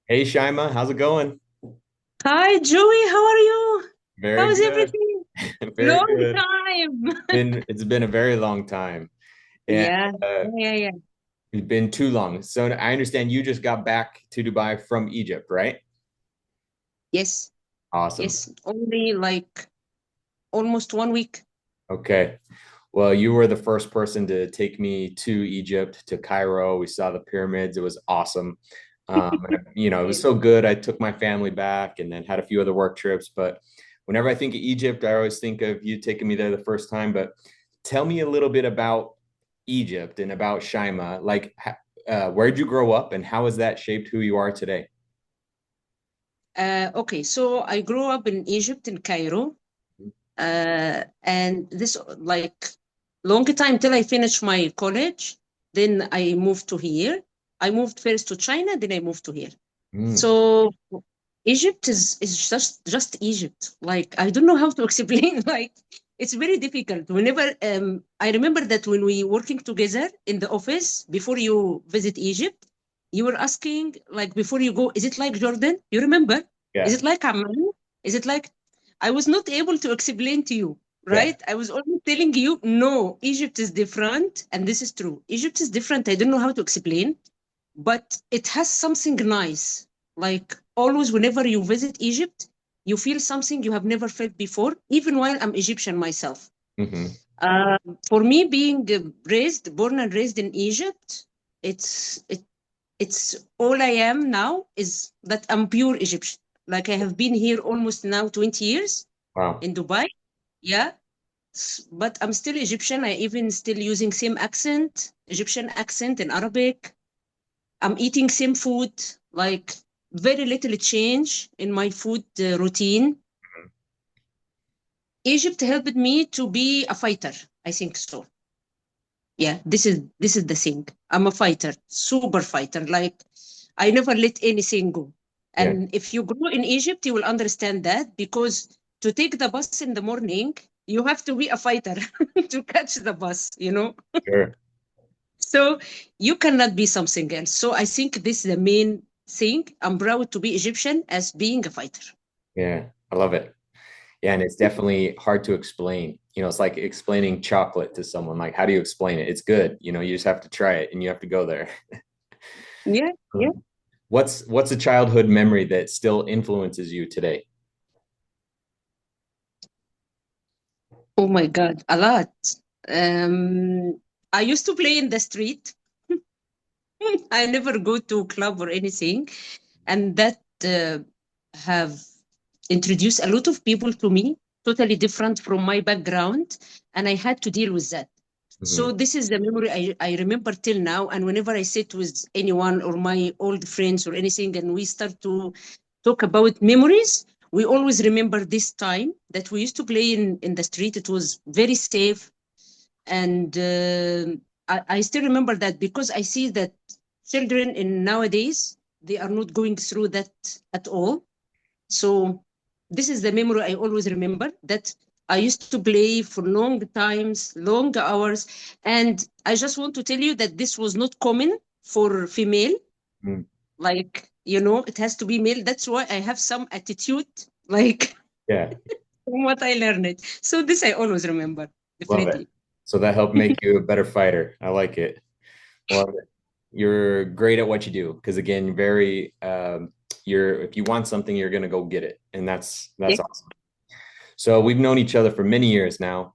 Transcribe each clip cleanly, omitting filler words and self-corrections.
Hey Shaimaa, how's it going? Hi, Joey. How are you? Very How's good. everything? Very Long good. time. It's been a very long time. And Yeah, uh, yeah. it's been too long. So I understand you just got back to Dubai from Egypt, right? Yes, Awesome. yes. Only like almost 1 week. Okay. Well, you were the first person to take me to Egypt, to Cairo. We saw the pyramids. It was awesome. It was Yes. so good. I took my family back and then had a few other work trips. But whenever I think of Egypt, I always think of you taking me there the first time. But tell me a little bit about Egypt and about Shaimaa. Where'd you grow up and how has that shaped who you are today? Okay, so I grew up in Egypt, in Cairo. And this like long time till I finished my college. Then I moved to here. I moved first to China, then I moved to here. Mm, So Egypt is just Egypt. Like I don't know how to explain. Like it's very difficult. Whenever I remember that when we working together in the office before you visit Egypt, you were asking like before you go, is it like Jordan? You remember? Is yeah, it like Amman? Is it like? I was not able to explain to you, yeah. right? I was only telling you, no, Egypt is different, and this is true. Egypt is different. I don't know how to explain, but it has something nice. Like always, whenever you visit Egypt, you feel something you have never felt before, even while I'm Egyptian myself. Hmm. Uh, for me, being born and raised in Egypt, it's it, it's all I am now is that I'm pure Egyptian. Like I have been here almost now 20 years Wow. in Dubai. Yeah, but I'm still Egyptian. I even still using same accent, Egyptian accent in Arabic. I'm eating same food, like very little change in my food routine. Egypt helped me to be a fighter. I think so. Yeah, this is the thing. I'm a fighter, super fighter. Like I never let anything go. Yeah, And if you grow in Egypt, you will understand that because to take the bus in the morning, you have to be a fighter to catch the bus, you know? sure. So you cannot be something else. So I think this is the main thing. I'm proud to be Egyptian as being a fighter. Yeah, I love it. Yeah, and it's definitely hard to explain. It's like explaining chocolate to someone. Like, how do you explain it? It's good. You just have to try it and you have to go there. Yeah, yeah. Um, what's a childhood memory that still influences you today? Oh my God, a lot. I used to play in the street. I never go to club or anything, and that have introduced a lot of people to me, totally different from my background, and I had to deal with that. So Hmm. this is the memory I remember till now. And whenever I sit with anyone or my old friends or anything, and we start to talk about memories, we always remember this time that we used to play in the street. It was very safe. And I still remember that because I see that children in nowadays, they are not going through that at all. So this is the memory I always remember, that I used to play for long times, long hours. And I just want to tell you that this was not common for female. Like, it has to be male. That's why I have some attitude, like Yeah, from what I learned. So this I always remember, love it. definitely. So that helped make you a better fighter. I like it. Love it. You're great at what you do because again, you're if you want something, you're gonna go get it, and that's Yeah. awesome. So we've known each other for many years now.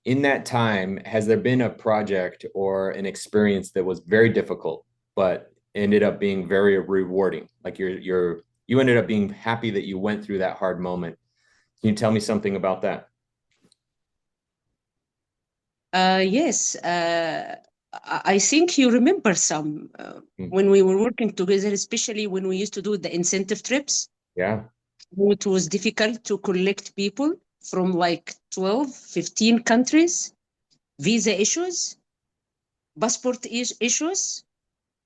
In that time, has there been a project or an experience that was very difficult, but ended up being very rewarding? Like you ended up being happy that you went through that hard moment. Can you tell me something about that? Yes. I think you remember some Mm. when we were working together, especially when we used to do the incentive trips. Yeah. It was difficult to collect people from like 12, 15 countries, visa issues, issues,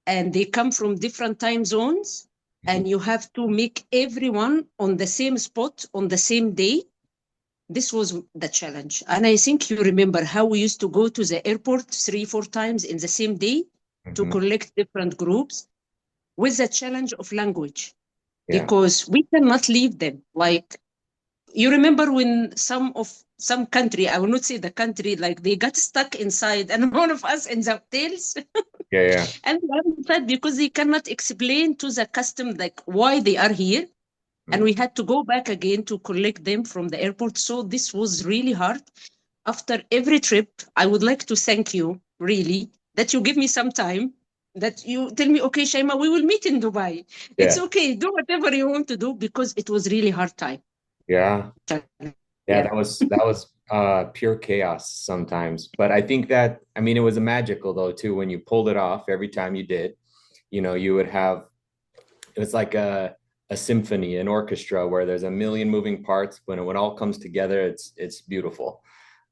and they come from different time zones. Mhm. And you have to make everyone on the same spot on the same day. This was the challenge. And I think you remember how we used to go to the airport 3, 4 times in the same day to Mhm. collect different groups. with the challenge of language Yeah. because we cannot leave them. Like you remember when some country, I will not say the country, like they got stuck inside and one of us in the hotels Yeah. Yeah. and they are inside because they cannot explain to the custom like why they are here. And Mm. we had to go back again to collect them from the airport. So this was really hard. After every trip, I would like to thank you really that you give me some time, that you tell me, okay, Shaima, we will meet in Dubai. It's Yeah. okay, do whatever you want to do because it was really hard time. Yeah. Yeah, Yeah. that was pure chaos sometimes. But I think that I mean it was magical though too when you pulled it off every time you did. You would have it was like a symphony, an orchestra where there's a million moving parts. When it all comes together, it's beautiful.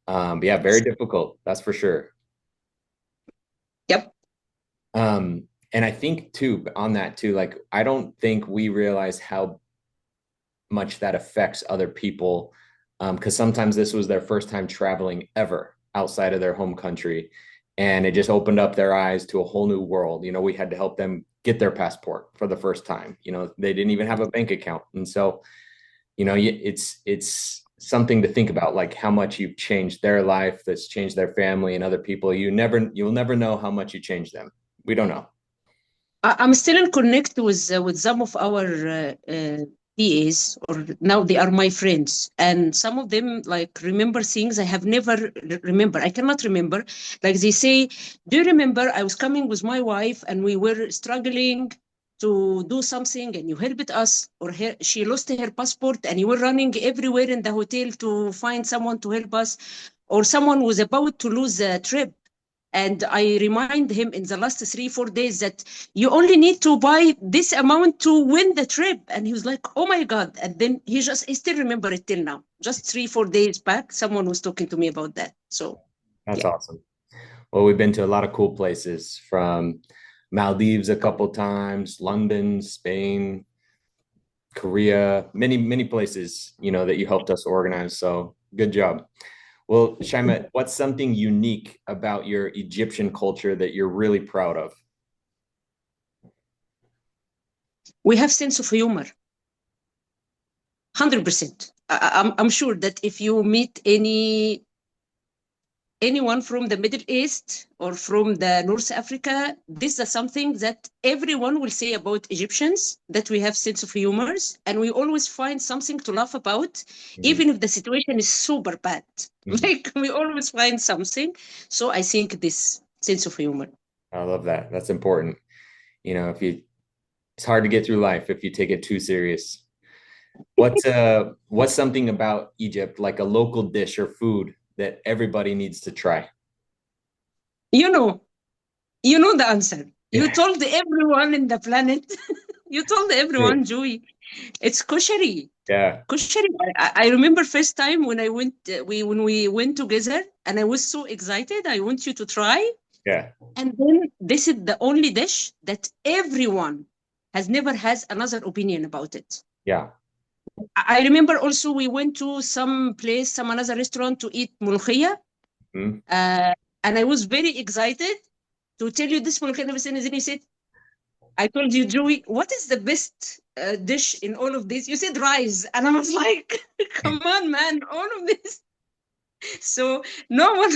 But yeah, very difficult, that's for sure. Yep. And I think too on that too, like I don't think we realize how much that affects other people because sometimes this was their first time traveling ever outside of their home country, and it just opened up their eyes to a whole new world. We had to help them get their passport for the first time. They didn't even have a bank account, and so it's something to think about, like how much you've changed their life, that's changed their family and other people. You'll never know how much you changed them. We don't know. I'm still in connect with some of our PAs, or now they are my friends, and some of them like remember things I have never remember. I cannot remember. Like they say, "Do you remember I was coming with my wife and we were struggling to do something, and you helped us, or she lost her passport, and you were running everywhere in the hotel to find someone to help us, or someone was about to lose a trip." And I remind him in the last 3, 4 days that you only need to buy this amount to win the trip. And he was like, oh my God. And then he still remember it till now. Just 3, 4 days back, someone was talking to me about that. So, That's yeah. awesome. Well, we've been to a lot of cool places, from Maldives a couple times, London, Spain, Korea, many, many places, that you helped us organize. So good job. Well, Shaima, what's something unique about your Egyptian culture that you're really proud of? We have sense of humor, 100%. I'm sure that if you meet anyone from the Middle East or from the North Africa, this is something that everyone will say about Egyptians, that we have sense of humors and we always find something to laugh about, Mhm, even if the situation is super bad. mhm. Like we always find something. So I think this sense of humor. I love that. That's important. If you, it's hard to get through life if you take it too serious. What's something about Egypt, like a local dish or food that everybody needs to try? You know, you know the answer. You Yeah, told everyone in the planet. You told true. everyone, Joey. It's koshery. Yeah, Kushari, I remember first time when I went, when we went together, and I was so excited. I want you to try, yeah, and then this is the only dish that everyone has never has another opinion about it. yeah. I remember also we went to some place, some another restaurant to eat mulkhia, Mhm. uh, and I was very excited to tell you this mulkhia never seen. And then you said, I told you, Joey, what is the best dish in all of this? You said rice. And I was like, come on, man, all of this. So no one.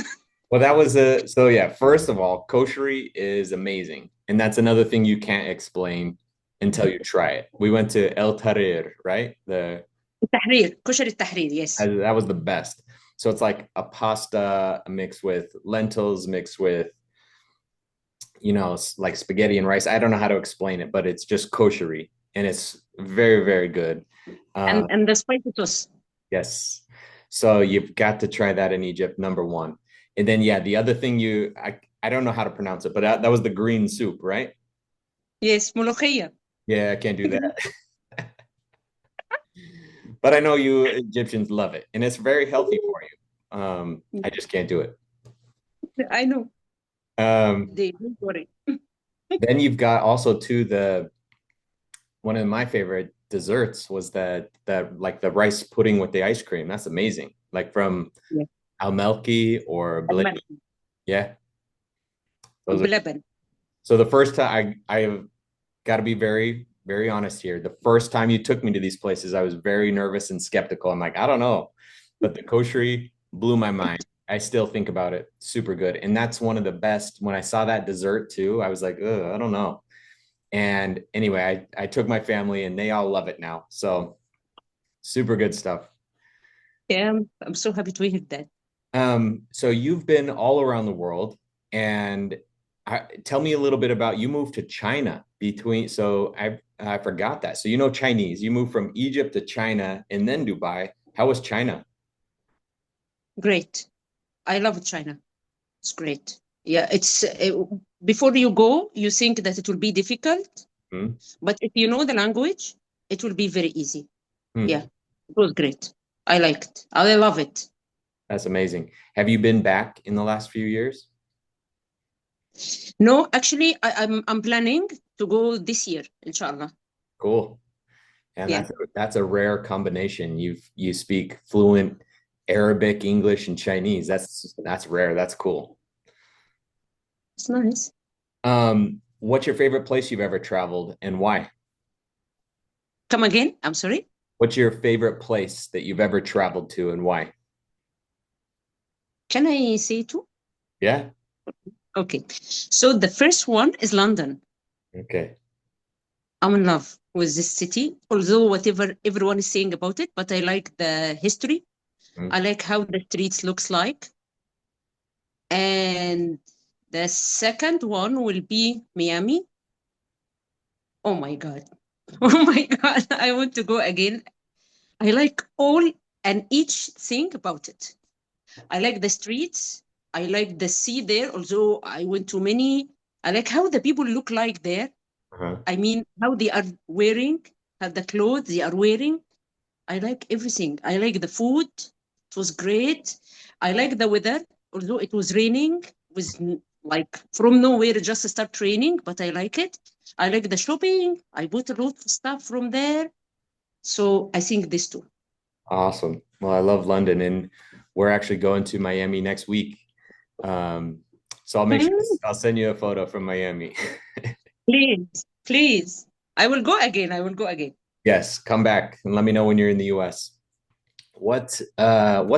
Well, that was a so yeah. First of all, koshery is amazing, and that's another thing you can't explain until you try it. We went to El Tarir, right? The التحرير كشري التحرير, yes. That was the best. So it's like a pasta mixed with lentils, mixed with like spaghetti and rice. I don't know how to explain it, but it's just koshery, and it's very, very good. and Um, and the spicy sauce. yes. So you've got to try that in Egypt, number one. And then yeah, the other thing I don't know how to pronounce it, but that was the green soup, right? Yes, ملوخية. Yeah, I can't do that. But I know you Egyptians love it, and it's very healthy for you. I just can't do it. I know. Um, They don't worry. then you've got also too the one of my favorite desserts was that like the rice pudding with the ice cream. That's amazing. Like from Yes. Almelki or Blake. Yeah, those are بلبن. so the first time I got to be very, very honest here. The first time you took me to these places, I was very nervous and skeptical. I'm like, I don't know. But the koshery blew my mind. I still think about it. Super good. And that's one of the best. When I saw that dessert too, I was like, I don't know. And anyway, I took my family and they all love it now. So super good stuff. Yeah, I'm so happy to hear that. So you've been all around the world, and tell me a little bit about you moved to China between. So I forgot that. So you know Chinese. You moved from Egypt to China and then Dubai. How was China? Great. I love China. It's great. Yeah, before you go, you think that it will be difficult, Hmm? but if you know the language, it will be very easy. Hmm. Yeah, it was great. I liked. I love it. That's amazing. Have you been back in the last few years? No, actually, I'm planning to go this year, inshallah. Cool. And Yeah, that's a rare combination. You speak fluent Arabic, English, and Chinese. That's rare. That's cool. it's nice. What's your favorite place you've ever traveled and why? Come again? I'm sorry. What's your favorite place that you've ever traveled to and why? Can I say two? Yeah. Okay. So the first one is London. Okay. I'm in love with this city, although whatever everyone is saying about it, but I like the history. I Mm. like how the streets looks like. And the second one will be Miami. Oh my God. Oh my God. I want to go again. I like all and each thing about it. I like the streets. I like the sea there, although I went to many. I like how the people look like there. Uh-huh. I mean, how they are wearing, how the clothes they are wearing. I like everything. I like the food. It was great. I like the weather, although it was raining, was like from nowhere it just start raining, but I like it. I like the shopping. I bought a lot of stuff from there. So I think this too. Awesome. Well, I love London and we're actually going to Miami next week. Um, so I'll make sure Mm, I'll send you a photo from Miami. please, please. I will go again. I will go again. Yes, come back and let me know when you're in the US. What's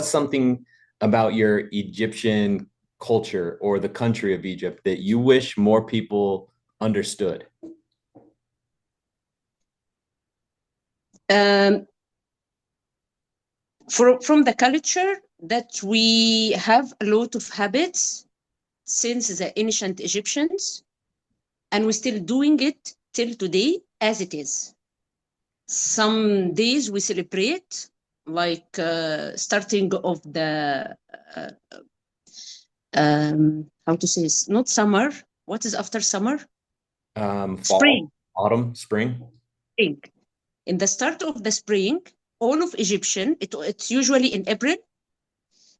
something about your Egyptian culture or the country of Egypt that you wish more people understood? Um, from the culture that we have a lot of habits since the ancient Egyptians, and we're still doing it till today as it is. Some days we celebrate, like starting of the uh, how to say this? Not summer. What is after summer? Fall, Spring. autumn, spring. Spring. In the start of the spring, all of Egyptian, it's usually in April.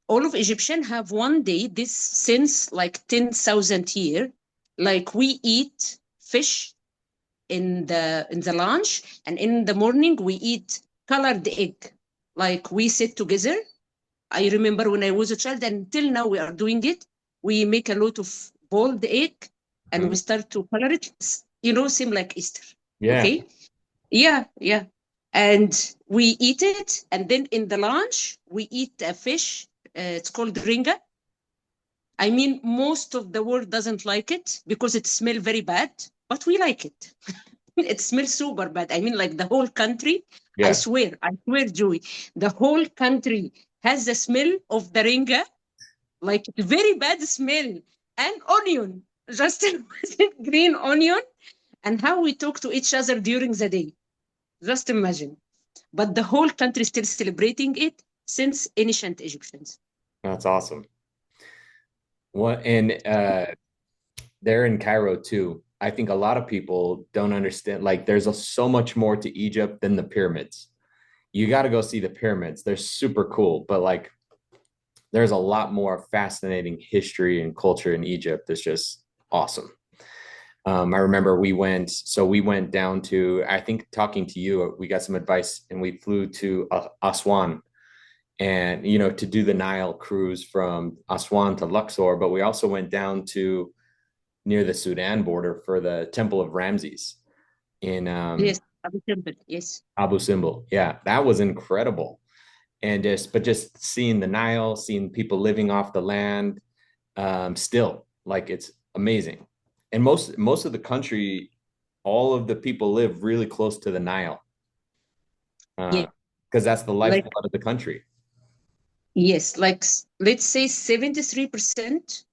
All of Egyptian have one day. This since like 10,000 year. Like we eat fish in the lunch, and in the morning we eat colored egg. Like we sit together. I remember when I was a child, and until now we are doing it. We make a lot of boiled egg, and we Mhm. start to color it. Same like Easter. Yeah. Okay. Yeah, yeah. And we eat it, and then in the lunch we eat a fish. It's called ringa. I mean, most of the world doesn't like it because it smells very bad, but we like it. It smells super bad. I mean, like the whole country, Yeah. I swear, Joey, the whole country has the smell of the ringa, like very bad smell, and onion, just green onion, and how we talk to each other during the day. Just imagine. But the whole country is still celebrating it since ancient Egyptians. That's awesome. What and they're in Cairo too. I think a lot of people don't understand. Like, so much more to Egypt than the pyramids. You got to go see the pyramids. They're super cool, but like, there's a lot more fascinating history and culture in Egypt. It's just awesome. I remember we went down to, I think talking to you, we got some advice and we flew to Aswan and, to do the Nile cruise from Aswan to Luxor. But we also went down to near the Sudan border for the Temple of Ramses. in Yes, Abu Simbel. Yes. Abu Simbel. Yeah, that was incredible. And just seeing the Nile, seeing people living off the land, still like it's amazing. And most of the country, all of the people live really close to the Nile, Yeah. because that's the Like, lifeblood of the country. yes, like let's say 73%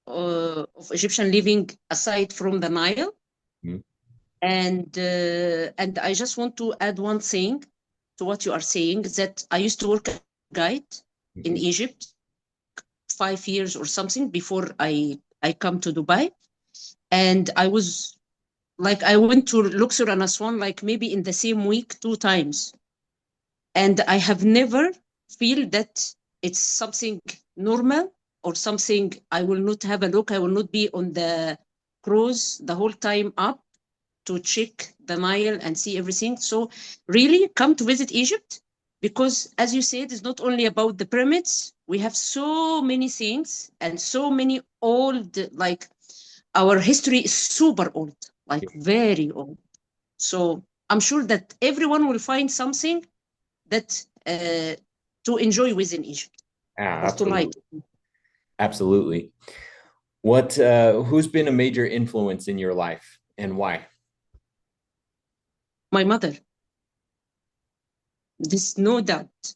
of Egyptian living aside from the Nile. Mhm. And I just want to add one thing to what you are saying, that I used to work as a guide in Mhm. Egypt 5 years or something before I come to Dubai. And I was like, I went to Luxor and Aswan like maybe in the same week 2 times. And I have never feel that it's something normal or something. I will not have a look. I will not be on the cruise the whole time up to check the Nile and see everything. So really come to visit Egypt, because as you said, it's not only about the pyramids. We have so many things and so many old, like our history is super old, like very old. So I'm sure that everyone will find something that to enjoy within Egypt Yeah, or to like. absolutely. Absolutely. Who's been a major influence in your life and why? My mother, there's no doubt.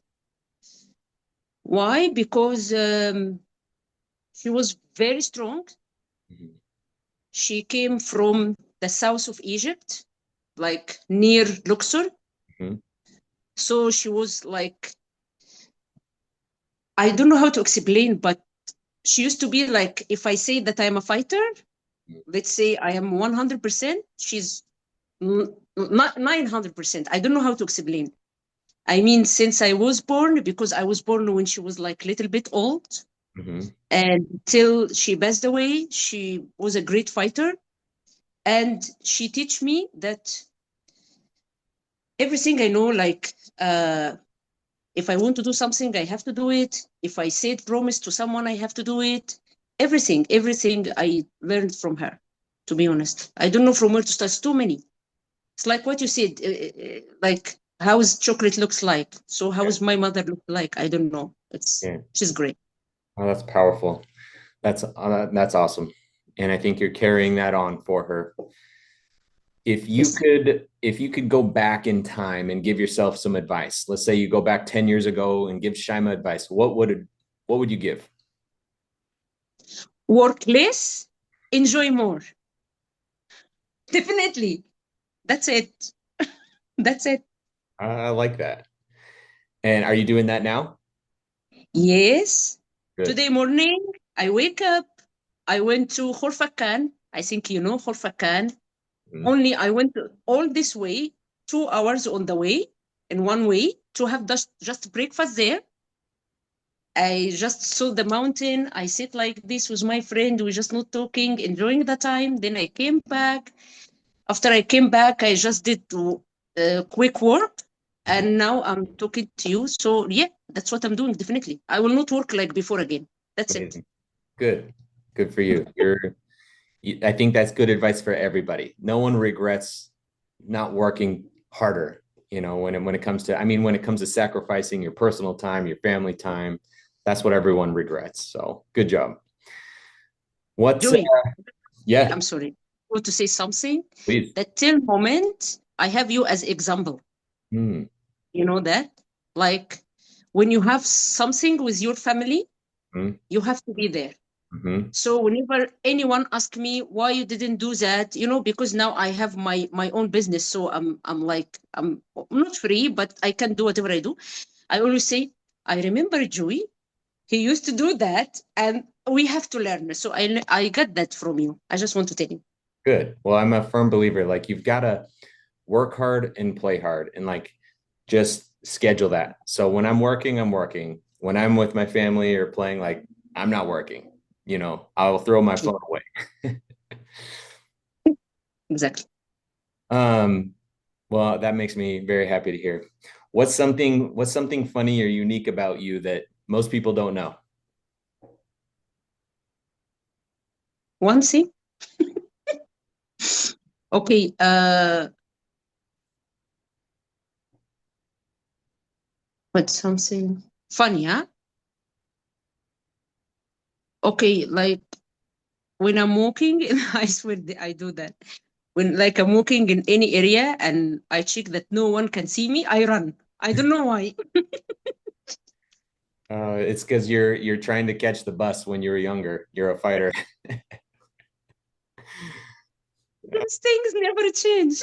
Why? Because she was very strong. Mhm. She came from the south of Egypt, like near Luxor. Mhm. So she was like, I don't know how to explain, but she used to be like, if I say that I'm a fighter, let's say I am 100%, she's not 900%. I don't know how to explain. I mean, since I was born, because I was born when she was like a little bit old, Mhm. and till she passed away, she was a great fighter. And she teach me that everything I know, like if I want to do something, I have to do it. If I said promise to someone, I have to do it. Everything I learned from her, to be honest. I don't know from where to start. It's too many. It's like what you said, like how's chocolate looks like. So Yeah. how's my mother look like? I don't know. It's Yeah. she's great. Oh, that's powerful. That's awesome. And I think you're carrying that on for her. Yes. If you could go back in time and give yourself some advice, let's say you go back 10 years ago and give Shima advice, what would you give? Work less, enjoy more. Definitely. That's it. That's it. I like that. And are you doing that now? Yes. Good. Today morning, I wake up. I went to Khorfakan. I think you know Khorfakan. Mhm. Only I went all this way, 2 hours on the way, in one way, to have just breakfast there. I just saw the mountain. I sit like this with my friend. We just not talking, enjoying the time. Then I came back. After I came back, I just did quick work. Mhm. And now I'm talking to you. So, yeah, that's what I'm doing, definitely. I will not work like before again. That's it. Amazing. Good. Good for you. I think that's good advice for everybody. No one regrets not working harder, when it comes to, I mean, when it comes to sacrificing your personal time, your family time, that's what everyone regrets. So good job. What's, Joey, yeah, I'm sorry. I want to say something please. that till moment, I have you as example. Hmm. You know that? Like when you have something with your family, Hmm. you have to be there. Hmm. So whenever anyone asks me why you didn't do that, because now I have my own business, so I'm like I'm not free, but I can do whatever I do. I always say, I remember Joey. He used to do that, and we have to learn. So I got that from you. I just want to tell you. Good. Well, I'm a firm believer. Like you've got to work hard and play hard and like just schedule that. So when I'm working, I'm working. When I'm with my family or playing, like I'm not working. I'll throw my phone away. Exactly. Um, well, that makes me very happy to hear. What's something funny or unique about you that most people don't know? One thing. Okay. But something funny, huh? Okay, like when I'm walking, I swear I do that. When like I'm walking in any area and I check that no one can see me, I run. I don't know why. It's because you're trying to catch the bus when you were younger. You're a fighter. These things never change.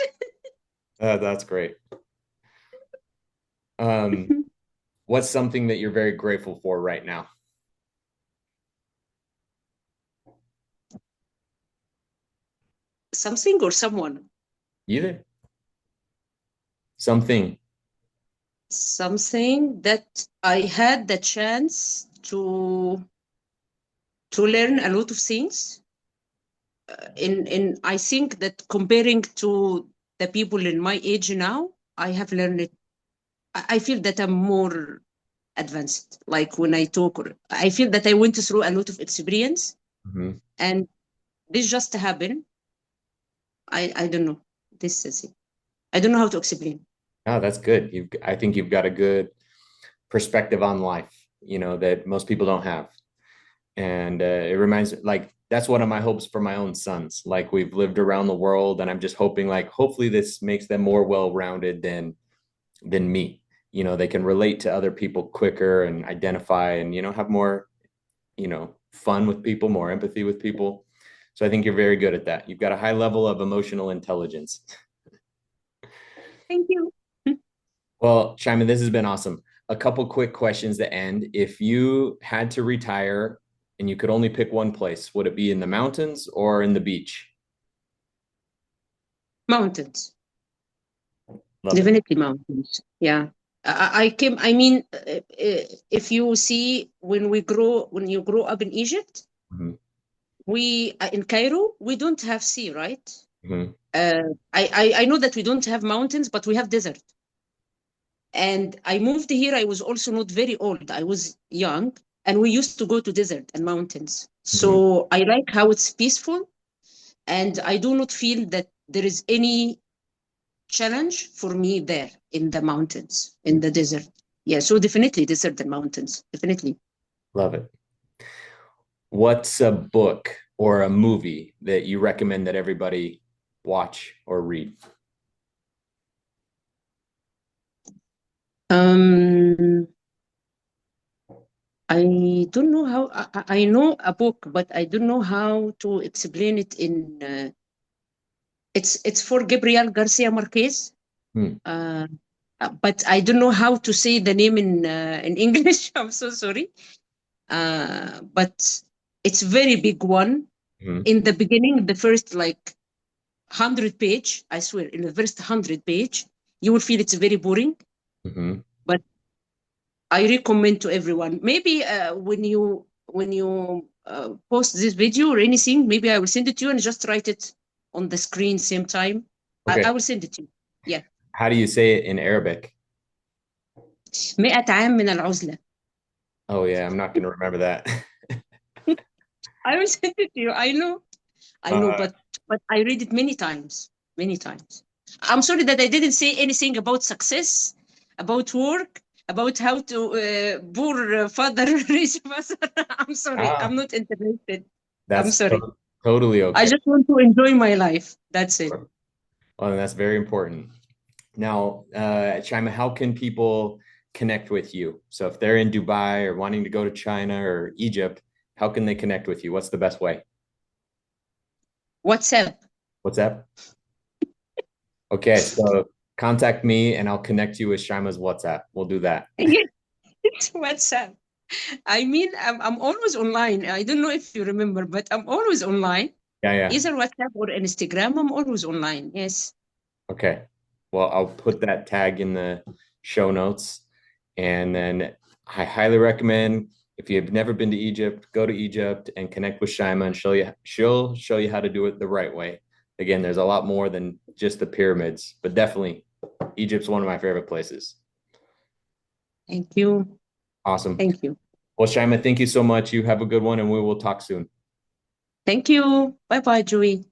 That's great. Um, what's something that you're very grateful for right now? Something or someone. Either something. Something that I had the chance to learn a lot of things. In I think that comparing to the people in my age now, I have learned it. I feel that I'm more advanced. Like when I talk, I feel that I went through a lot of experience, Mhm. and this just happened. I don't know. This is it. I don't know how to explain. Oh, that's good. I think you've got a good perspective on life, that most people don't have. And it reminds like that's one of my hopes for my own sons. Like we've lived around the world, and I'm just hoping like hopefully this makes them more well-rounded than me. They can relate to other people quicker and identify and have more, fun with people, more empathy with people. So I think you're very good at that. You've got a high level of emotional intelligence. Thank you. Well, Shaimaa, this has been awesome. A couple quick questions to end. If you had to retire and you could only pick one place, would it be in the mountains or in the beach? Mountains. Love it. Definitely mountains. Yeah. I came, I mean, if you see when you grow up in Egypt, Mhm. in Cairo, we don't have sea, right? Mhm. I know that we don't have mountains, but we have desert. And I moved here, I was also not very old. I was young, and we used to go to desert and mountains. Mhm. So I like how it's peaceful, and I do not feel that there is any challenge for me there in the mountains, in the desert. Yeah, so definitely desert and mountains, definitely. Love it. What's a book or a movie that you recommend that everybody watch or read? Um, I don't know how, I know a book, but I don't know how to explain it it's for Gabriel Garcia Marquez. Hmm. Uh, but I don't know how to say the name in English. I'm so sorry. But it's very big one. Mhm. In the beginning, the first like 100 page, I swear, in the first 100 page, you will feel it's very boring. Mhm. But I recommend to everyone. Maybe when you post this video or anything, maybe I will send it to you and just write it on the screen same time. I Okay. will send it to you. Yeah. How do you say it in Arabic? 100 عام من العزلة. Oh yeah, I'm not going to remember that. I will send it to you. I know, Uh, but I read it many times, many times. I'm sorry that I didn't say anything about success, about work, about how to poor father raise father. I'm sorry, ah, I'm not interested. I'm that's sorry. totally I okay. just want to enjoy my life. That's it. Well, that's very important. Now, Shaimaa, how can people connect with you? So if they're in Dubai or wanting to go to China or Egypt, how can they connect with you? What's the best way? WhatsApp. What's that? Okay, so contact me and I'll connect you with Shaima's WhatsApp. We'll do that. Yes, WhatsApp. I mean, I'm always online. I don't know if you remember, but I'm always online. Yeah, yeah. Either WhatsApp or Instagram, I'm always online. Yes. Okay. Well, I'll put that tag in the show notes. And then I highly recommend if you've never been to Egypt, go to Egypt and connect with Shaimaa and she'll show you how to do it the right way. Again, there's a lot more than just the pyramids, but definitely Egypt's one of my favorite places. Thank you. Awesome. Thank you. Well, Shaimaa, thank you so much. You have a good one and we will talk soon. Thank you. Bye bye, Joey.